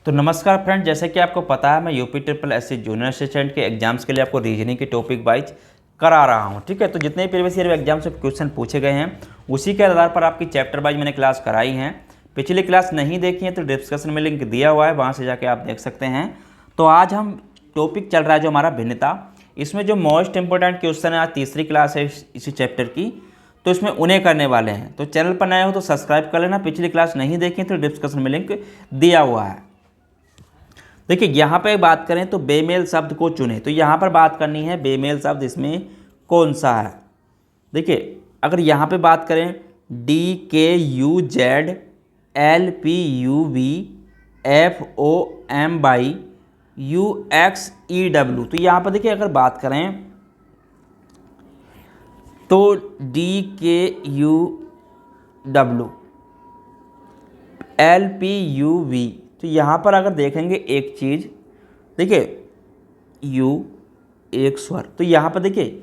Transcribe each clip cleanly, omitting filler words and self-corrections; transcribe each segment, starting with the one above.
तो नमस्कार फ्रेंड, जैसे कि आपको पता है मैं UP triple SC junior assistant के एग्जाम्स के लिए आपको रीजनिंग के टॉपिक वाइज करा रहा हूं। ठीक है, तो जितने प्रीवियस ईयर एग्जाम से क्वेश्चन पूछे गए हैं उसी के आधार पर आपकी चैप्टर वाइज मैंने क्लास कराई हैं। पिछली क्लास नहीं देखी है तो डिस्कशन में लिंक दिया हुआ है, वहाँ से जाके आप देख सकते हैं। तो आज हम टॉपिक चल रहा है जो हमारा भिन्नता, इसमें जो मोस्ट इंपॉर्टेंट क्वेश्चन है, आज तीसरी क्लास है इसी चैप्टर की, तो इसमें उन्हें करने वाले हैं। तो चैनल पर नए हो तो सब्सक्राइब कर लेना, पिछली क्लास नहीं देखी तो डिस्कशन में लिंक दिया हुआ है। देखिए यहाँ पे बात करें तो बेमेल शब्द को चुने, तो यहाँ पर बात करनी है बेमेल शब्द इसमें कौन सा है। देखिए अगर यहाँ पे बात करें DKUZ LPUVFOMYUXEW, तो यहाँ पर देखिए अगर बात करें तो DKUW LPUV, तो यहाँ पर अगर देखेंगे एक चीज़, देखिए यू एक स्वर, तो यहाँ पर देखिए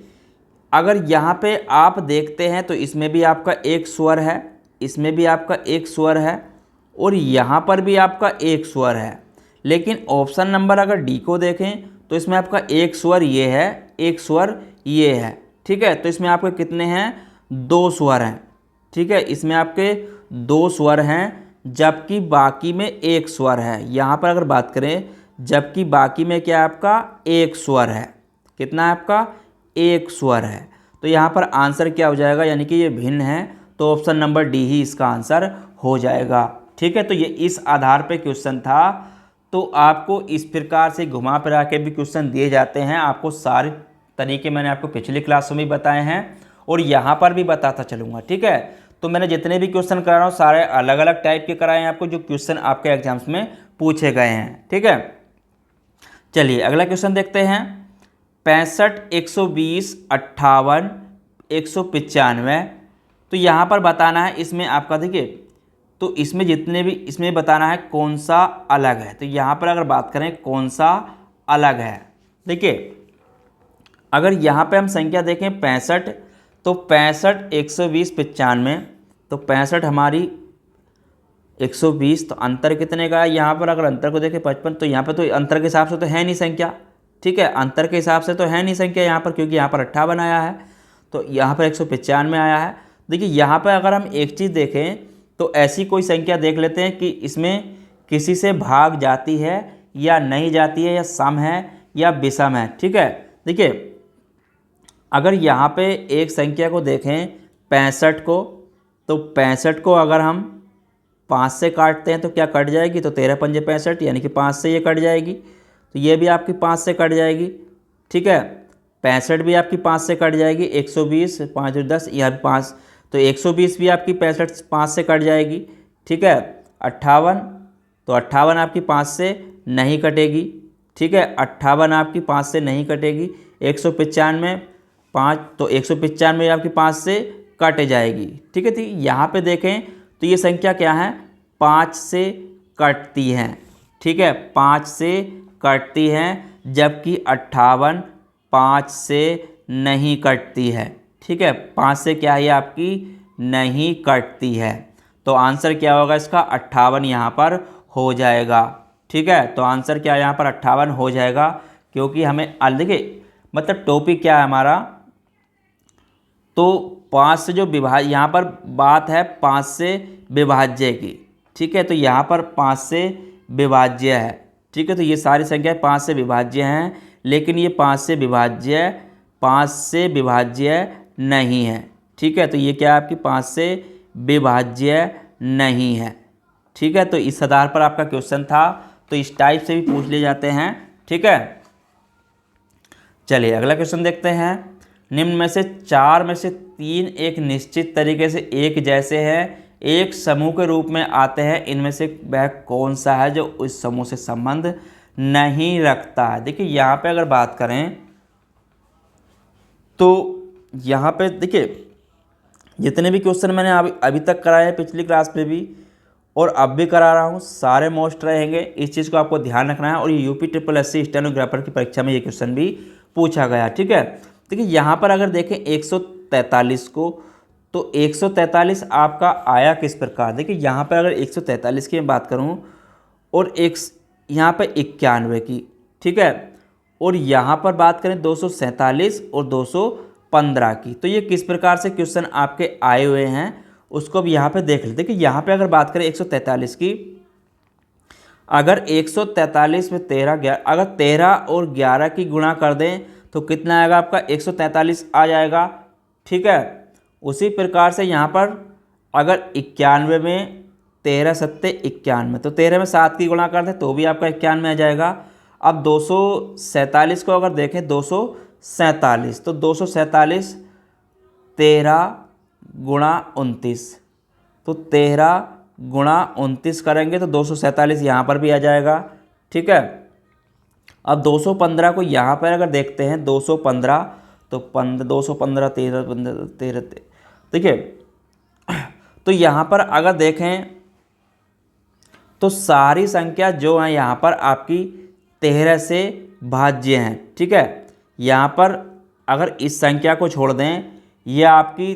अगर यहाँ पे आप देखते हैं तो इसमें भी आपका एक स्वर है, इसमें भी आपका एक स्वर है और यहाँ पर भी आपका एक स्वर है। लेकिन ऑप्शन नंबर अगर डी को देखें तो इसमें आपका एक स्वर ये है, एक स्वर ये है। ठीक है, तो इसमें आपके कितने हैं? दो स्वर हैं। ठीक है, इसमें आपके दो स्वर हैं जबकि बाकी में एक स्वर है। यहाँ पर अगर बात करें जबकि बाकी में क्या है आपका एक स्वर है, कितना है आपका? एक स्वर है। तो यहाँ पर आंसर क्या हो जाएगा, यानी कि ये भिन्न है, तो ऑप्शन नंबर डी ही इसका आंसर हो जाएगा। ठीक है, तो ये इस आधार पे क्वेश्चन था। तो आपको इस प्रकार से घुमा फिरा के भी क्वेश्चन दिए जाते हैं, आपको सारे तरीके मैंने आपको पिछली क्लासों में बताए हैं और यहाँ पर भी बताता चलूँगा। ठीक है, तो मैंने जितने भी क्वेश्चन करा रहा हूँ सारे अलग अलग टाइप के कराए हैं आपको, जो क्वेश्चन आपके एग्जाम्स में पूछे गए हैं। ठीक है, चलिए अगला क्वेश्चन देखते हैं। 65, 120, 58, 195, तो यहाँ पर बताना है इसमें आपका, देखिए तो इसमें जितने भी इसमें बताना है कौन सा अलग है। तो यहाँ पर अगर बात करें कौन सा अलग है, देखिए अगर यहाँ पे हम संख्या देखें 65, तो 65, 120, 95, तो 65 हमारी 120, तो अंतर कितने का है? यहाँ पर अगर अंतर को देखें 55, तो यहाँ पर तो अंतर के हिसाब से तो है नहीं संख्या। ठीक है, अंतर के हिसाब से तो है नहीं संख्या यहाँ पर, क्योंकि यहाँ पर 58 आया है, तो यहाँ पर 195 आया है। देखिए यहाँ पर अगर हम एक चीज़ देखें तो ऐसी कोई संख्या देख लेते हैं कि इसमें किसी से भाग जाती है या नहीं जाती है, या सम है या विषम है। ठीक है, देखिए अगर यहाँ पे एक संख्या को देखें 65 को, तो 65 को अगर हम 5 से काटते हैं तो क्या कट जाएगी? तो 13 पंजे 65, यानी कि 5 से ये कट जाएगी, तो ये भी आपकी 5 से कट जाएगी। ठीक है, 65 भी आपकी 5 से कट जाएगी। 120, 5 और 10, यह भी 5, तो 120 भी आपकी 65 5 से कट जाएगी। ठीक है, 58, तो 58 आपकी 5 से नहीं कटेगी। ठीक है, 58 आपकी 5 से नहीं कटेगी। 195 5, तो 195 आपकी 5 से कट जाएगी। ठीक है, तो यहाँ पे देखें तो ये संख्या क्या है? 5 से कटती हैं। ठीक है, 5 से कटती हैं, जबकि 58 5 से नहीं कटती है। ठीक है, 5 से क्या है आपकी? नहीं कटती है। तो आंसर क्या होगा इसका? 58 यहाँ पर हो जाएगा। ठीक है, तो आंसर क्या यहाँ पर? 58 हो जाएगा, क्योंकि हमें देखिए मतलब टॉपिक क्या है हमारा, तो 5 से जो विभाज्य, यहाँ पर बात है 5 से विभाज्य की। ठीक है, तो यहाँ पर 5 से विभाज्य है। ठीक है, तो ये सारी संख्याएं 5 से विभाज्य हैं, लेकिन ये 5 से विभाज्य नहीं है। ठीक है, तो ये क्या है आपकी? 5 से विभाज्य नहीं है। ठीक है, तो इस आधार पर आपका क्वेश्चन था, तो इस टाइप से भी पूछ लिए जाते हैं। ठीक है, चलिए अगला क्वेश्चन देखते हैं। निम्न में से 4 में से 3 एक निश्चित तरीके से एक जैसे हैं, एक समूह के रूप में आते हैं, इनमें से वह कौन सा है जो उस समूह से संबंध नहीं रखता है? देखिए यहाँ पे अगर बात करें तो यहाँ पे देखिए जितने भी क्वेश्चन मैंने अभी तक कराए हैं, पिछली क्लास में भी और अब भी करा रहा हूँ, सारे मोस्ट रहेंगे। इस चीज़ को आपको ध्यान रखना है। और ये यूपी ट्रिपल एससी स्टेनोग्राफर की परीक्षा में ये क्वेश्चन भी पूछा गया। ठीक है, देखिए यहाँ पर अगर देखें 143 को, तो 143 आपका आया किस प्रकार? देखिए यहाँ पर अगर 143 की मैं बात करूँ और यहाँ पे 91 की, ठीक है। और यहाँ पर बात करें 247 और 215 की। तो ये किस प्रकार से क्वेश्चन आपके आए हुए हैं उसको भी यहाँ पे देख लेते हैं। कि यहाँ पे अगर बात करें 143 की, अगर 143 में 13 अगर 13 और 11 की गुणा कर दें तो कितना आएगा आपका 143 आ जाएगा, ठीक है। उसी प्रकार से यहाँ पर अगर 91 में 13 सत्ते 91, तो 13 में 7 की गुणा कर दें तो भी आपका 91 आ जाएगा। अब 247 को अगर देखें 247, तो 247 13 गुणा 29, तो 13 गुणा 29 करेंगे तो 247 यहाँ पर भी आ जाएगा, ठीक है। अब 215 को यहाँ पर अगर देखते हैं 215, तो 215 13 ठीक है। तो यहाँ पर अगर देखें तो सारी संख्या जो है यहाँ पर आपकी 13 से भाज्य हैं, ठीक है। यहाँ पर अगर इस संख्या को छोड़ दें ये आपकी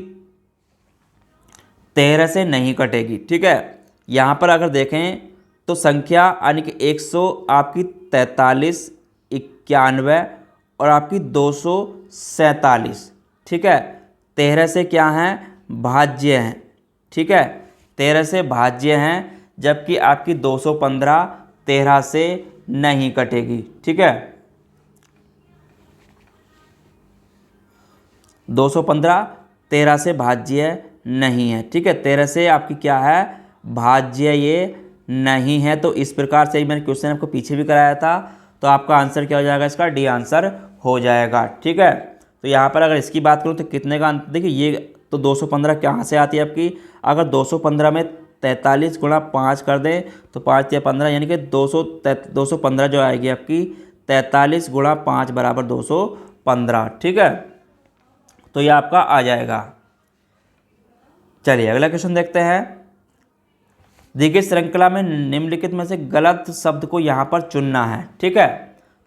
13 से नहीं कटेगी, ठीक है। यहाँ पर अगर देखें तो संख्या यानी कि 100 आपकी 43, 91 और आपकी 247, ठीक है। 13 से क्या हैं भाज्य हैं, ठीक है। 13 से भाज्य हैं, जबकि आपकी 215 13 से नहीं कटेगी, ठीक है। 215 13 से भाज्य नहीं है, ठीक है। 13 से आपकी क्या है भाज्य ये नहीं है। तो इस प्रकार से ही मैंने क्वेश्चन आपको पीछे भी कराया था। तो आपका आंसर क्या हो जाएगा, इसका डी आंसर हो जाएगा, ठीक है। तो यहाँ पर अगर इसकी बात करूँ तो कितने का देखिए ये तो 215 कहाँ से आती है आपकी, अगर 215 में 43 गुणा 5 कर दें तो 5 या 15 यानी कि 215 जो आएगी आपकी 43 गुणा 5 बराबर 215, ठीक है। तो ये आपका आ जाएगा। चलिए अगला क्वेश्चन देखते हैं। देखिए श्रृंखला में निम्नलिखित में से गलत शब्द को यहाँ पर चुनना है, ठीक है।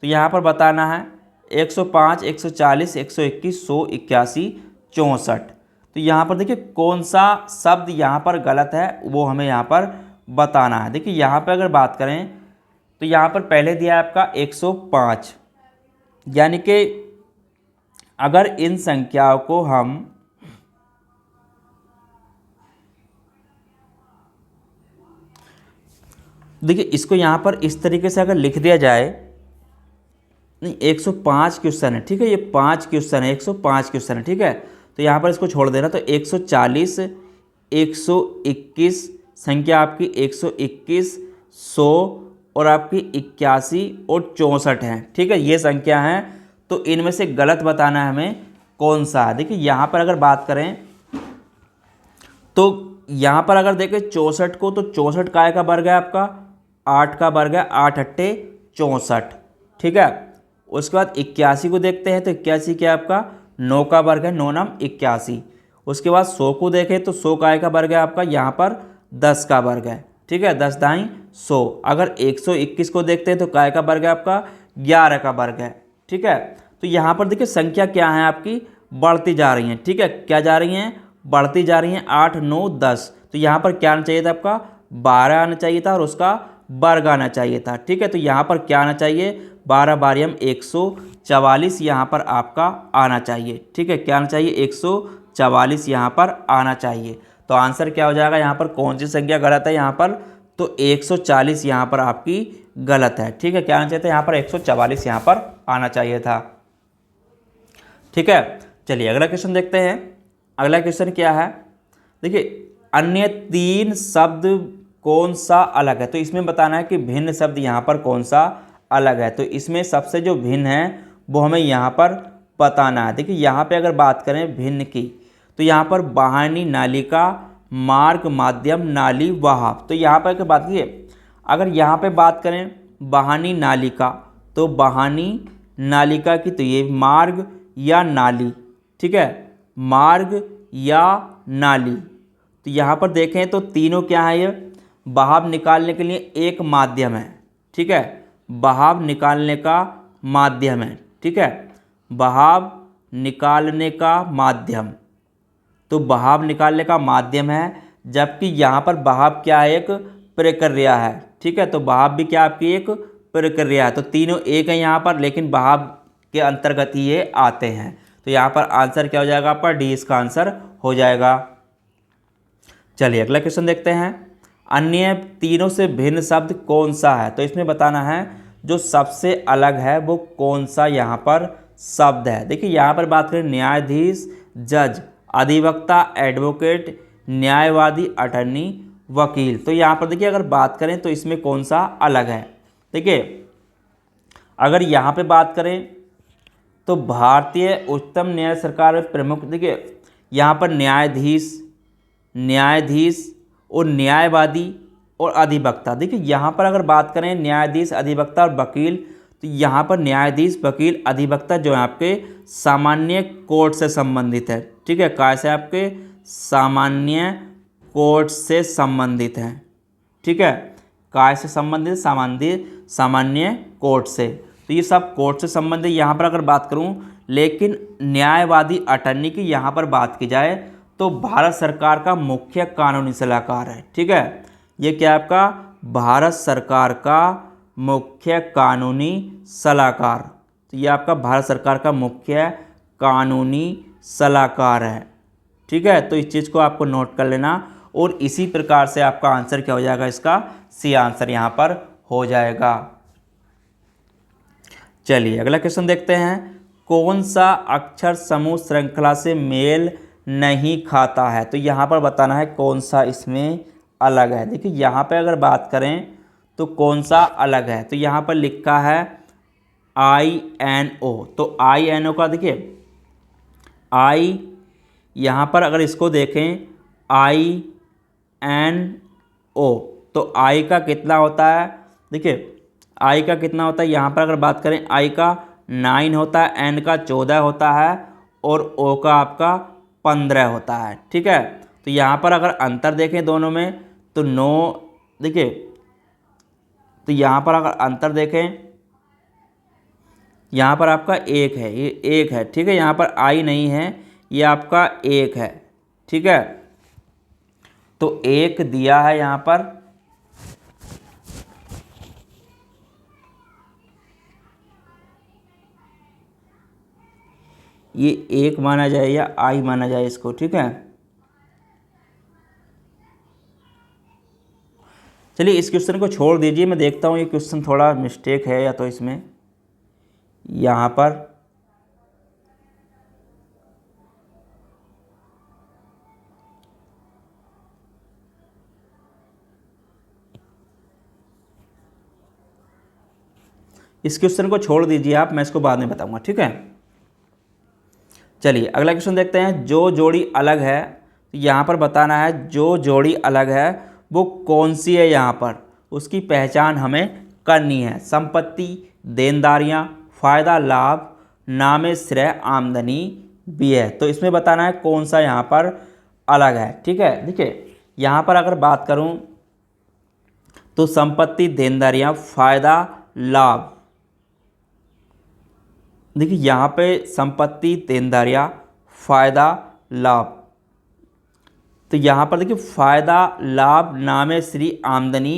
तो यहाँ पर बताना है 105, 140, 121, 100, 81, 64। तो यहाँ पर देखिए कौन सा शब्द यहाँ पर गलत है वो हमें यहाँ पर बताना है। देखिए यहाँ पर अगर बात करें तो यहाँ पर पहले दिया है आपका 105, यानी कि अगर इन संख्याओं को हम देखिए इसको यहाँ पर इस तरीके से अगर लिख दिया जाए, नहीं 105 क्वेश्चन है, ठीक है। ये 5 क्वेश्चन है, 105 क्वेश्चन है, ठीक है। तो यहाँ पर इसको छोड़ देना तो 140, 121 संख्या आपकी 121, 100 और आपकी 81 और 64 हैं, ठीक है। ये संख्या हैं। तो इनमें से गलत बताना है हमें कौन सा है। देखिए यहाँ पर अगर बात करें तो यहाँ पर अगर देखें 64 को, तो 64 काय का वर्ग है आपका 8 का वर्ग है, 8 अट्ठे 64, ठीक है। उसके बाद 81 को देखते हैं तो 81 क्या है आपका 9 का वर्ग है, 9 नाम 81। उसके बाद 100 को देखें तो 100 काय का वर्ग है आपका यहाँ पर 10 का वर्ग है, ठीक है, 10 दाई 100। अगर 121 को देखते हैं तो काय का वर्ग है आपका 11 का वर्ग है, ठीक है। तो यहाँ पर देखिए संख्या क्या है आपकी बढ़ती जा रही हैं, ठीक है। क्या जा रही हैं बढ़ती जा रही हैं, 8, 9, 10। तो यहाँ पर क्या आना चाहिए था आपका 12 आना चाहिए था और उसका वर्ग आना चाहिए था, ठीक है। तो यहाँ पर क्या आना चाहिए 12 बारियम 144 यहाँ पर आपका आना चाहिए, ठीक है। क्या आना चाहिए 144 यहाँ पर आना चाहिए। तो आंसर क्या हो जाएगा यहाँ पर कौन सी संख्या गलत है यहाँ पर, तो 140 यहाँ पर आपकी गलत है, ठीक है। क्या आना चाहिए था यहाँ पर 144 यहाँ पर आना चाहिए था, ठीक है। चलिए अगला क्वेश्चन देखते हैं। अगला क्वेश्चन क्या है, देखिए अन्य 3 शब्द कौन सा अलग है। तो इसमें बताना है कि भिन्न शब्द यहाँ पर कौन सा अलग है। तो इसमें सबसे जो भिन्न है वो हमें यहाँ पर बताना है। देखिए यहाँ पे अगर बात करें भिन्न की, तो यहाँ पर वाहिनी नालिका, मार्ग, माध्यम, नाली, वहाब। तो यहाँ पर अगर बात कीजिए, अगर यहाँ पे बात करें वाहिनी नालिका, तो वाहिनी नालिका की तो ये मार्ग या नाली, ठीक है, मार्ग या नाली। तो यहाँ पर देखें तो तीनों क्या है, ये बहाव निकालने के लिए एक माध्यम है, ठीक है, बहाव निकालने का माध्यम है, ठीक है, बहाव निकालने का माध्यम। तो बहाव निकालने का माध्यम है, जबकि यहाँ पर बहाव क्या है एक प्रक्रिया है, ठीक है। तो बहाव भी क्या आपकी एक प्रक्रिया है। तो तीनों एक है यहाँ पर, लेकिन भाव के अंतर्गत ही ये आते हैं। तो यहाँ पर आंसर क्या हो जाएगा आपका, डी इसका आंसर हो जाएगा। चलिए अगला क्वेश्चन देखते हैं। अन्य तीनों से भिन्न शब्द कौन सा है? तो इसमें बताना है जो सबसे अलग है वो कौन सा यहाँ पर शब्द है। देखिए यहाँ पर बात करें न्यायाधीश, जज, अधिवक्ता, एडवोकेट, न्यायवादी, अटर्नी, वकील। तो यहाँ पर देखिए अगर बात करें तो इसमें कौन सा अलग है। देखिए अगर यहाँ पे बात करें तो भारतीय उच्चतम न्यायालय सरकार में प्रमुख, देखिए यहाँ पर न्यायाधीश, न्यायाधीश और न्यायवादी और अधिवक्ता। देखिए यहाँ पर अगर बात करें न्यायाधीश, अधिवक्ता और वकील, तो यहाँ पर न्यायाधीश, वकील, अधिवक्ता जो है आपके सामान्य कोर्ट से संबंधित है। ठीक है, काय से, आपके सामान्य कोर्ट से संबंधित हैं। ठीक है, काय से संबंधित, सामान्य कोर्ट से। तो ये सब कोर्ट से संबंधित यहाँ पर अगर बात करूँ। लेकिन न्यायवादी, अटर्नी की यहाँ पर बात की जाए तो भारत सरकार का मुख्य कानूनी सलाहकार है। ठीक है, ये क्या आपका भारत सरकार का मुख्य कानूनी सलाहकार। तो ये आपका भारत सरकार का मुख्य कानूनी सलाहकार है। ठीक है, तो इस चीज़ को आपको नोट कर लेना और इसी प्रकार से आपका आंसर क्या हो जाएगा, इसका सी आंसर यहाँ पर हो जाएगा। चलिए अगला क्वेश्चन देखते हैं। कौन सा अक्षर समूह श्रृंखला से मेल नहीं खाता है? तो यहाँ पर बताना है कौन सा इसमें अलग है। देखिए यहाँ पे अगर बात करें तो कौन सा अलग है, तो यहाँ पर लिखा है INO। तो INO का देखिए I, यहाँ पर अगर इसको देखें INO, तो I का कितना होता है? देखिए I का कितना होता है, यहाँ पर अगर बात करें I का 9 होता है, N का 14 होता है और O का आपका 15 होता है। ठीक है, तो यहाँ पर अगर अंतर देखें दोनों में तो 9, देखिए तो यहाँ पर अगर अंतर देखें, यहाँ पर आपका 1 है, ये 1 है। ठीक है, यहाँ पर I नहीं है, ये आपका 1 है। ठीक है, तो 1 दिया है यहाँ पर, ये 1 माना जाए या I माना जाए इसको। ठीक है, चलिए इस क्वेश्चन को छोड़ दीजिए, मैं देखता हूँ ये क्वेश्चन थोड़ा मिस्टेक है या तो इसमें यहाँ पर। इस क्वेश्चन को छोड़ दीजिए आप, मैं इसको बाद में बताऊंगा। ठीक है, चलिए अगला क्वेश्चन देखते हैं। जो जोड़ी अलग है, यहाँ पर बताना है जो जोड़ी अलग है वो कौन सी है, यहाँ पर उसकी पहचान हमें करनी है। संपत्ति, देनदारियाँ, फ़ायदा, लाभ, नामे श्रेय, आमदनी, व्यय। तो इसमें बताना है कौन सा यहाँ पर अलग है। ठीक है, देखिए यहाँ पर अगर बात करूँ तो संपत्ति, देनदारियाँ, फ़ायदा, लाभ। देखिए यहाँ पे संपत्ति, देनदारियाँ, फ़ायदा, लाभ। तो यहाँ पर देखिए फ़ायदा, लाभ, नामे श्री, आमदनी,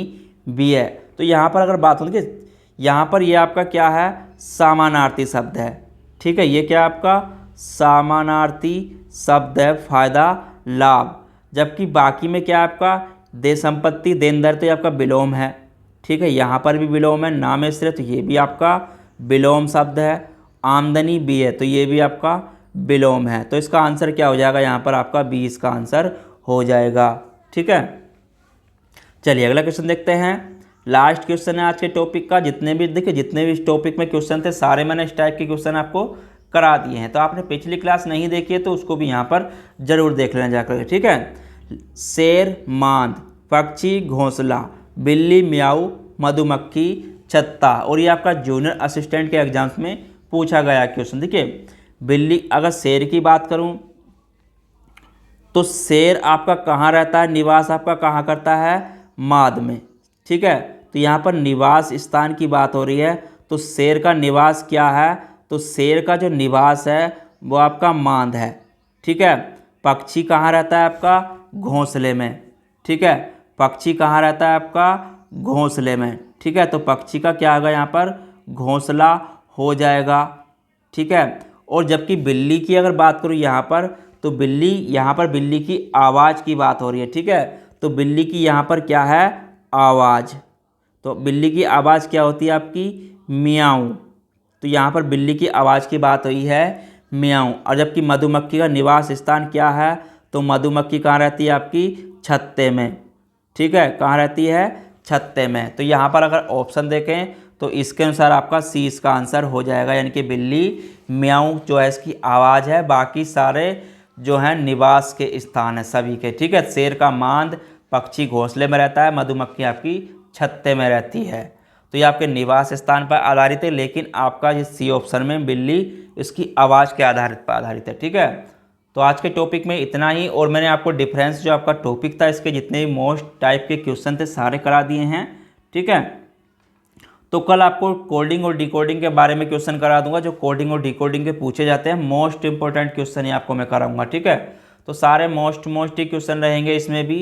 व्यय। तो यहाँ पर अगर बात हो, देखिए यहाँ पर ये आपका क्या है, समानार्थी शब्द है। ठीक है, ये क्या आपका समानार्थी शब्द है, फ़ायदा, लाभ। जबकि बाकी में क्या आपका दे संपत्ति, देनदार, तो ये आपका विलोम है। ठीक है, यहाँ पर भी विलोम है। नामे श्रेय, तो ये भी आपका विलोम शब्द है। आमदनी, व्यय, तो ये भी आपका विलोम है। तो इसका आंसर क्या हो जाएगा, यहाँ पर आपका 20 का आंसर हो जाएगा। ठीक है, चलिए अगला क्वेश्चन देखते हैं। लास्ट क्वेश्चन है आज के टॉपिक का। जितने भी इस टॉपिक में क्वेश्चन थे सारे मैंने इस टाइप के क्वेश्चन आपको करा दिए हैं। तो आपने पिछली क्लास नहीं देखी है तो उसको भी यहाँ पर जरूर देख लेना जाकर। ठीक है, शेर, मांद, पक्षी, घोंसला, बिल्ली, म्याऊ, मधुमक्खी, छत्ता। और ये आपका जूनियर असिस्टेंट के एग्जाम्स में पूछा गया क्वेश्चन। देखिए बिल्ली, अगर शेर की बात करूं तो शेर आपका कहाँ रहता है, निवास आपका कहाँ करता है, माद में। ठीक है, तो यहाँ पर निवास स्थान की बात हो रही है। तो शेर का निवास क्या है, तो शेर का जो निवास है वो आपका मांद है। ठीक है, पक्षी कहाँ रहता है आपका, घोंसले में। ठीक है, पक्षी कहाँ रहता है आपका, घोंसले में। ठीक है। तो पक्षी का क्या होगा यहाँ पर, घोंसला हो जाएगा, ठीक है। और जबकि बिल्ली की अगर बात करूँ यहाँ पर, तो बिल्ली, यहाँ पर बिल्ली की आवाज़ की बात हो रही है, ठीक है। तो बिल्ली की यहाँ पर क्या है, आवाज़। तो बिल्ली की आवाज़ क्या होती है आपकी, मियाऊं। तो यहाँ पर बिल्ली की आवाज़ की बात हुई है, मियाऊं। और जबकि मधुमक्खी का निवास स्थान क्या है, तो मधुमक्खी कहाँ रहती है आपकी, छत्ते में, ठीक है। कहाँ रहती है, छत्ते में। तो यहाँ पर अगर ऑप्शन देखें तो इसके अनुसार आपका सी इसका आंसर हो जाएगा, यानी कि बिल्ली म्याऊं जो है इसकी आवाज़ है, बाकी सारे जो हैं निवास के स्थान है सभी के, ठीक है। शेर का मांद, पक्षी घोंसले में रहता है, मधुमक्खी आपकी छत्ते में रहती है। तो ये आपके निवास स्थान पर आधारित है, लेकिन आपका ये सी ऑप्शन में बिल्ली इसकी आवाज़ के आधारित है, ठीक है। तो आज के टॉपिक में इतना ही, और मैंने आपको डिफरेंस जो आपका टॉपिक था इसके जितने भी मोस्ट टाइप के क्वेश्चन थे सारे करा दिए हैं, ठीक है। तो कल आपको कोडिंग और डिकोडिंग के बारे में क्वेश्चन करा दूंगा, जो कोडिंग और डिकोडिंग के पूछे जाते हैं, मोस्ट इंपॉर्टेंट क्वेश्चन ही आपको मैं कराऊंगा, ठीक है। तो सारे मोस्ट ही क्वेश्चन रहेंगे इसमें भी।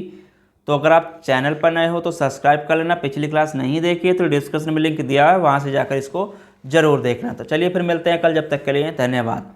तो अगर आप चैनल पर नए हो तो सब्सक्राइब कर लेना, पिछली क्लास नहीं देखी है तो डिस्क्रिप्शन में लिंक दिया है, वहाँ से जाकर इसको ज़रूर देखना। तो चलिए फिर मिलते हैं कल, जब तक के लिए धन्यवाद।